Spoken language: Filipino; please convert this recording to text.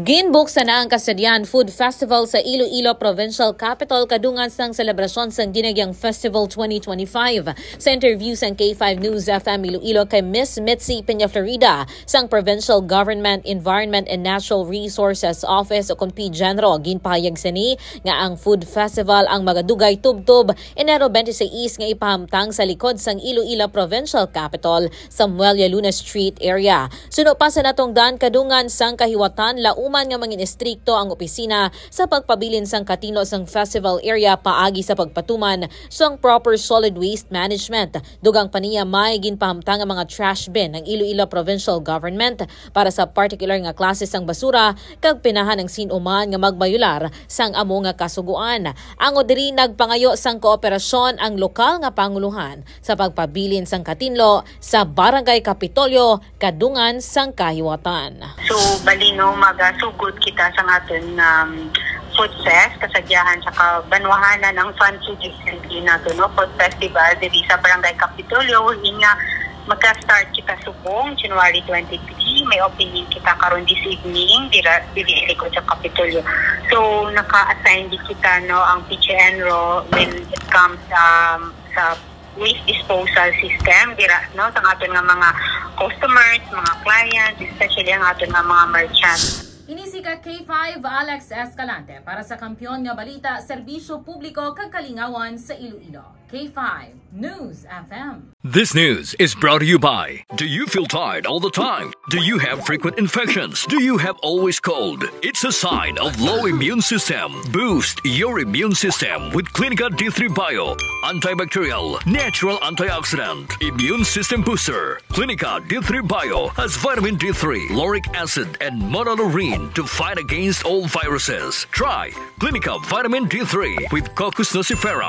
Ginbuksan na ang Kasadian Food Festival sa Iloilo Provincial Capital kadungan sang selebrasyon sang Dinagyang Festival 2025. Sa interview sang K5 News FM Iloilo kay Miss Mitzi Peña-Florida sang Provincial Government Environment and Natural Resources Office o KONPI General, ginpahayag sini nga ang food festival ang magadugay tubtob Enero 26 nga ipahamtang sa likod sang Iloilo Provincial Capital sa Muelia Luna Street area. Suno pa sa natong dan kadungan sang kahiwatan lauman nga mangin estrikto ang opisina sa pagpabilin sang katino sang festival area paagi sa pagpatuman sang proper solid waste management. Dugang paniya may ginpahamtang ang mga trash bin ng Iloilo Provincial Government para sa particular nga klase sang basura kag pinahan ng sinuman nga magbayular sang amo nga kasuguan. Ang diri nagpangayo sang kooperasyon ang lokal nga panguluhan sa pagpabilin sang katinlo sa Barangay Kapitolyo kadungan sang kahiwatan. So balino magasugod kita sa aton food fest kasadyahan sa kabanwahanan ng Fun Food Assembly nato no food festival diri sa Barangay Kapitolyo nga magka-start kita subong January 23. May opening kita karon this evening diri ko sa Kapitolyo. So naka-assign di kita no ang PCNRO when it comes sa waste disposal system dira no sa aton nga mga customers, mga clients, especially ang aton nga mga merchants. Inisika K5 Alex Escalante para sa Kampiyon nga Balita, Serbisyo Publiko kag Kalingawan sa Iloilo. K5 News FM. This news is brought to you by, do you feel tired all the time? Do you have frequent infections? Do you have always cold? It's a sign of low immune system. Boost your immune system with Clinica D3 Bio, antibacterial, natural antioxidant, immune system booster. Clinica D3 Bio has vitamin D3, lauric acid, and monolurine to fight against all viruses. Try Clinica Vitamin D3 with Coccus nocifera.